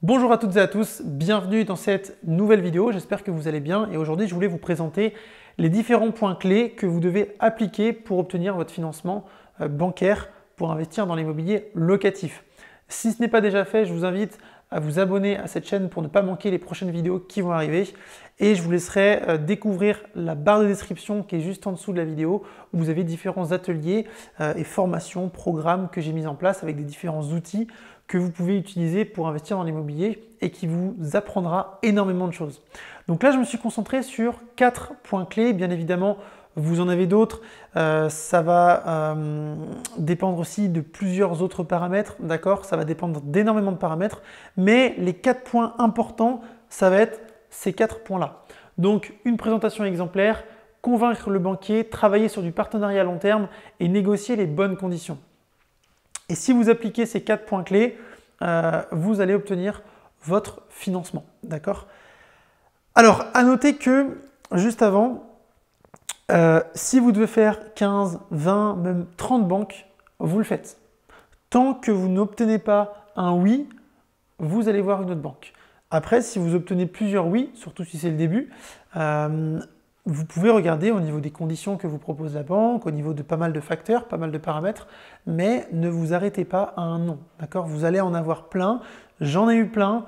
Bonjour à toutes et à tous, bienvenue dans cette nouvelle vidéo, j'espère que vous allez bien et aujourd'hui je voulais vous présenter les différents points clés que vous devez appliquer pour obtenir votre financement bancaire pour investir dans l'immobilier locatif. Si ce n'est pas déjà fait, je vous invite à vous abonner à cette chaîne pour ne pas manquer les prochaines vidéos qui vont arriver et je vous laisserai découvrir la barre de description qui est juste en dessous de la vidéo où vous avez différents ateliers et formations, programmes que j'ai mis en place avec des différents outils que vous pouvez utiliser pour investir dans l'immobilier et qui vous apprendra énormément de choses. Donc là, je me suis concentré sur 4 points clés. Bien évidemment, vous en avez d'autres. Ça va dépendre aussi de plusieurs autres paramètres, d'accord? Ça va dépendre d'énormément de paramètres. Mais les 4 points importants, ça va être ces 4 points-là. Donc, une présentation exemplaire, convaincre le banquier, travailler sur du partenariat à long terme et négocier les bonnes conditions. Et si vous appliquez ces 4 points clés, vous allez obtenir votre financement. D'accord? Alors, à noter que, juste avant, si vous devez faire 15, 20, même 30 banques, vous le faites. Tant que vous n'obtenez pas un oui, vous allez voir une autre banque. Après, si vous obtenez plusieurs oui, surtout si c'est le début, vous pouvez regarder au niveau des conditions que vous propose la banque, au niveau de pas mal de facteurs, pas mal de paramètres, mais ne vous arrêtez pas à un non, d'accord? Vous allez en avoir plein, j'en ai eu plein,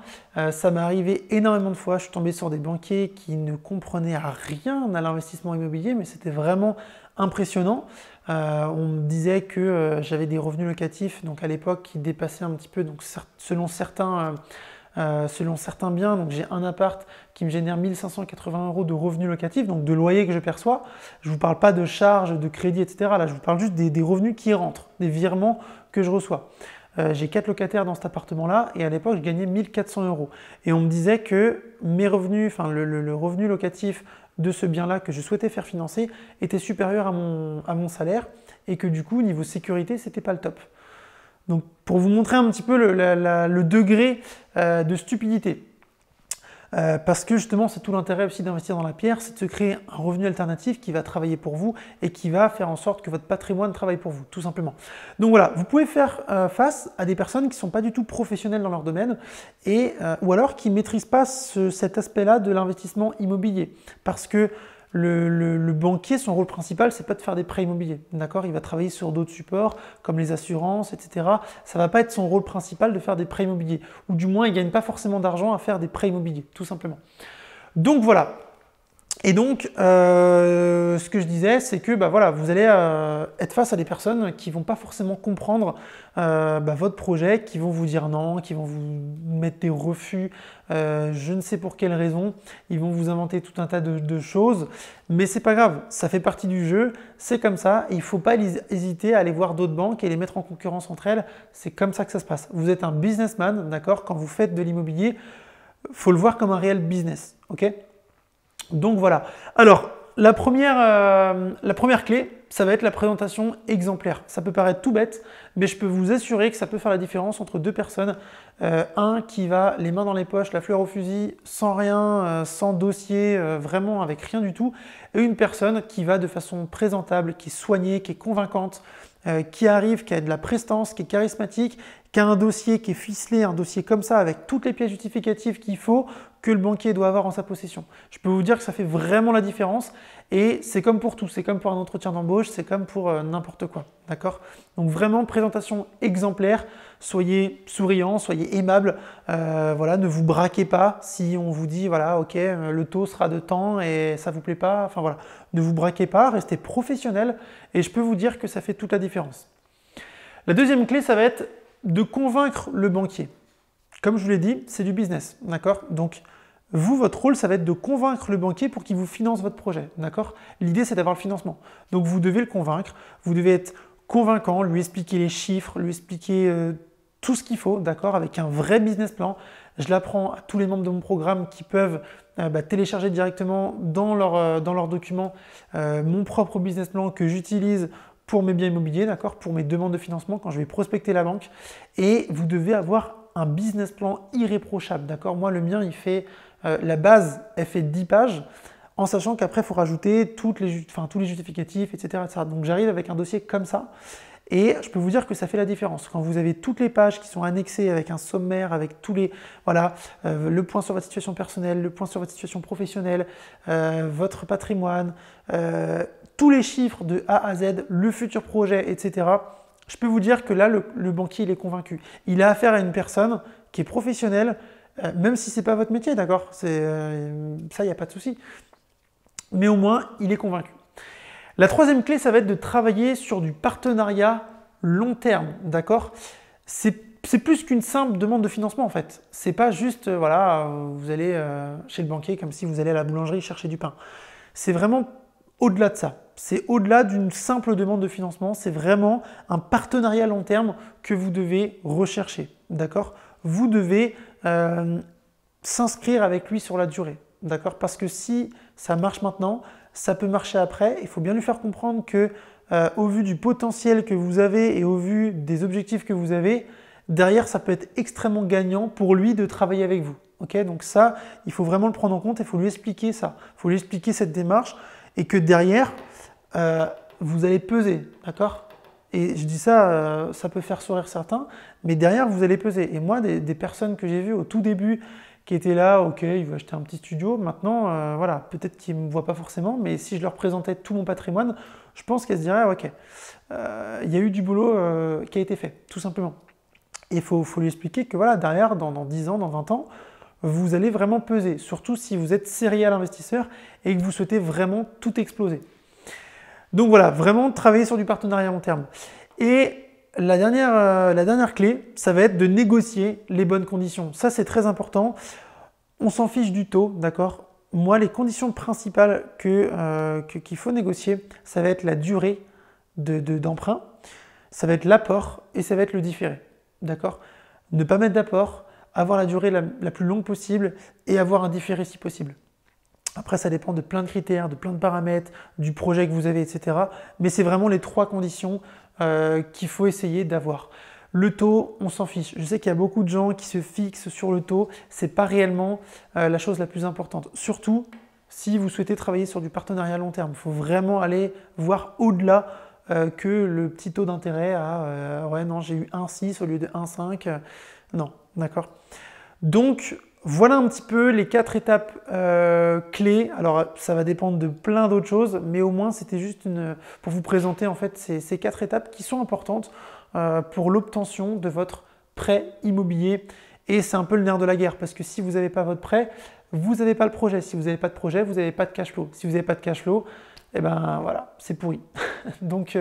ça m'est arrivé énormément de fois, je suis tombé sur des banquiers qui ne comprenaient rien à l'investissement immobilier, mais c'était vraiment impressionnant. On me disait que j'avais des revenus locatifs, donc à l'époque, qui dépassaient un petit peu, donc selon certains biens, donc j'ai un appart qui me génère 1580 € de revenus locatifs, donc de loyer que je perçois. Je ne vous parle pas de charges, de crédit, etc. Là, je vous parle juste des revenus qui rentrent, des virements que je reçois. J'ai 4 locataires dans cet appartement-là et à l'époque, je gagnais 1400 €. Et on me disait que mes revenus, enfin le revenu locatif de ce bien-là que je souhaitais faire financer était supérieur à mon salaire et que du coup, niveau sécurité, c'était pas le top. Donc, pour vous montrer un petit peu le degré de stupidité. Parce que justement, c'est tout l'intérêt aussi d'investir dans la pierre, c'est de se créer un revenu alternatif qui va travailler pour vous et qui va faire en sorte que votre patrimoine travaille pour vous, tout simplement. Donc voilà, vous pouvez faire face à des personnes qui ne sont pas du tout professionnelles dans leur domaine ou alors qui ne maîtrisent pas cet aspect-là de l'investissement immobilier. Parce que le banquier, son rôle principal, c'est pas de faire des prêts immobiliers, d'accord? Il va travailler sur d'autres supports, comme les assurances, etc. Ça va pas être son rôle principal de faire des prêts immobiliers, ou du moins, il gagne pas forcément d'argent à faire des prêts immobiliers, tout simplement. Donc voilà. Et donc, ce que je disais, c'est que voilà, vous allez être face à des personnes qui ne vont pas forcément comprendre votre projet, qui vont vous dire non, qui vont vous mettre des refus, je ne sais pour quelle raison, ils vont vous inventer tout un tas de choses, mais c'est pas grave, ça fait partie du jeu, c'est comme ça, et il ne faut pas hésiter à aller voir d'autres banques et les mettre en concurrence entre elles, c'est comme ça que ça se passe. Vous êtes un businessman, d'accord? Quand vous faites de l'immobilier, il faut le voir comme un réel business, ok? Donc voilà. Alors, la première clé, ça va être la présentation exemplaire. Ça peut paraître tout bête, mais je peux vous assurer que ça peut faire la différence entre deux personnes. Un qui va les mains dans les poches, la fleur au fusil, sans rien, sans dossier, vraiment avec rien du tout. Et une personne qui va de façon présentable, qui est soignée, qui est convaincante, qui arrive, qui a de la prestance, qui est charismatique, qui a un dossier qui est ficelé, un dossier comme ça, avec toutes les pièces justificatives qu'il faut, que le banquier doit avoir en sa possession. Je peux vous dire que ça fait vraiment la différence et c'est comme pour tout, c'est comme pour un entretien d'embauche, c'est comme pour n'importe quoi, d'accord? Donc vraiment, présentation exemplaire, soyez souriant, soyez aimable, voilà, ne vous braquez pas si on vous dit, voilà, ok, le taux sera de temps et ça vous plaît pas, enfin voilà, ne vous braquez pas, restez professionnel et je peux vous dire que ça fait toute la différence. La deuxième clé, ça va être de convaincre le banquier. Comme je vous l'ai dit, c'est du business, d'accord? Donc, vous, votre rôle, ça va être de convaincre le banquier pour qu'il vous finance votre projet, d'accord? L'idée, c'est d'avoir le financement. Donc, vous devez le convaincre, vous devez être convaincant, lui expliquer les chiffres, lui expliquer tout ce qu'il faut, d'accord? Avec un vrai business plan. Je l'apprends à tous les membres de mon programme qui peuvent télécharger directement dans leur document mon propre business plan que j'utilise pour mes biens immobiliers, d'accord, pour mes demandes de financement quand je vais prospecter la banque. Et vous devez avoir un business plan irréprochable, d'accord. Moi, le mien, il fait la base, elle fait 10 pages, en sachant qu'après, il faut rajouter tous les justificatifs, etc., etc. Donc, j'arrive avec un dossier comme ça. Et je peux vous dire que ça fait la différence. Quand vous avez toutes les pages qui sont annexées avec un sommaire, avec tous les, voilà, le point sur votre situation personnelle, le point sur votre situation professionnelle, votre patrimoine, tous les chiffres de A à Z, le futur projet, etc. Je peux vous dire que là, le banquier, il est convaincu. Il a affaire à une personne qui est professionnelle, même si ce n'est pas votre métier, d'accord? Ça, il n'y a pas de souci. Mais au moins, il est convaincu. La troisième clé, ça va être de travailler sur du partenariat long terme, d'accord? C'est plus qu'une simple demande de financement en fait. C'est pas juste, voilà, vous allez chez le banquier comme si vous allez à la boulangerie chercher du pain. C'est vraiment au-delà de ça. C'est au-delà d'une simple demande de financement. C'est vraiment un partenariat long terme que vous devez rechercher, d'accord? Vous devez s'inscrire avec lui sur la durée, d'accord? Parce que si ça marche maintenant, ça peut marcher après. Il faut bien lui faire comprendre que, au vu du potentiel que vous avez et au vu des objectifs que vous avez, derrière, ça peut être extrêmement gagnant pour lui de travailler avec vous. Okay, donc ça, il faut vraiment le prendre en compte, il faut lui expliquer ça. Il faut lui expliquer cette démarche et que derrière, vous allez peser, d'accord? Et je dis ça, ça peut faire sourire certains, mais derrière, vous allez peser. Et moi, des personnes que j'ai vues au tout début, qui étaient là, ok, il veut acheter un petit studio. Maintenant, voilà, peut-être qu'ils ne me voient pas forcément, mais si je leur présentais tout mon patrimoine, je pense qu'elles se diraient, ok, il y a eu du boulot qui a été fait, tout simplement. Et il faut lui expliquer que voilà, derrière, dans 10 ans, dans 20 ans, vous allez vraiment peser, surtout si vous êtes serial investisseur et que vous souhaitez vraiment tout exploser. Donc voilà, vraiment travailler sur du partenariat long terme. Et la dernière clé, ça va être de négocier les bonnes conditions. Ça, c'est très important. On s'en fiche du taux, d'accord? Moi, les conditions principales qu'il faut négocier, ça va être la durée d'emprunt, ça va être l'apport et ça va être le différé, d'accord? Ne pas mettre d'apport, avoir la durée la plus longue possible et avoir un différé si possible. Après, ça dépend de plein de critères, de plein de paramètres, du projet que vous avez, etc. Mais c'est vraiment les 3 conditions qu'il faut essayer d'avoir. Le taux, on s'en fiche. Je sais qu'il y a beaucoup de gens qui se fixent sur le taux. Ce n'est pas réellement la chose la plus importante. Surtout si vous souhaitez travailler sur du partenariat long terme. Il faut vraiment aller voir au-delà que le petit taux d'intérêt à ouais, non, j'ai eu 1,6 au lieu de 1,5. Non, d'accord. Donc, voilà un petit peu les 4 étapes clés. Alors, ça va dépendre de plein d'autres choses, mais au moins, c'était juste pour vous présenter en fait ces 4 étapes qui sont importantes pour l'obtention de votre prêt immobilier. Et c'est un peu le nerf de la guerre, parce que si vous n'avez pas votre prêt, vous n'avez pas le projet. Si vous n'avez pas de projet, vous n'avez pas de cash flow. Si vous n'avez pas de cash flow, eh ben voilà, c'est pourri. donc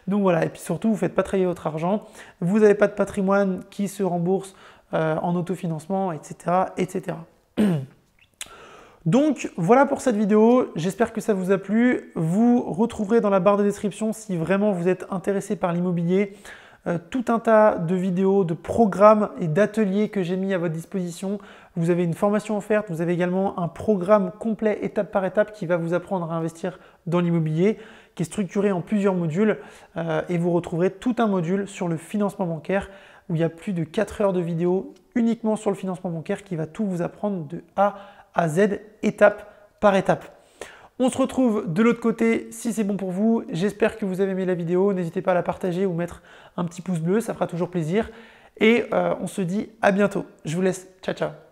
voilà, et puis surtout, vous ne faites pas travailler votre argent. Vous n'avez pas de patrimoine qui se rembourse en autofinancement, etc., etc. Donc voilà pour cette vidéo, j'espère que ça vous a plu. Vous retrouverez dans la barre de description, si vraiment vous êtes intéressé par l'immobilier, tout un tas de vidéos, de programmes et d'ateliers que j'ai mis à votre disposition. Vous avez une formation offerte, vous avez également un programme complet étape par étape qui va vous apprendre à investir dans l'immobilier, qui est structuré en plusieurs modules et vous retrouverez tout un module sur le financement bancaire où il y a plus de 4 heures de vidéo uniquement sur le financement bancaire qui va tout vous apprendre de A à Z, étape par étape. On se retrouve de l'autre côté si c'est bon pour vous. J'espère que vous avez aimé la vidéo. N'hésitez pas à la partager ou mettre un petit pouce bleu, ça fera toujours plaisir. Et on se dit à bientôt. Je vous laisse. Ciao, ciao.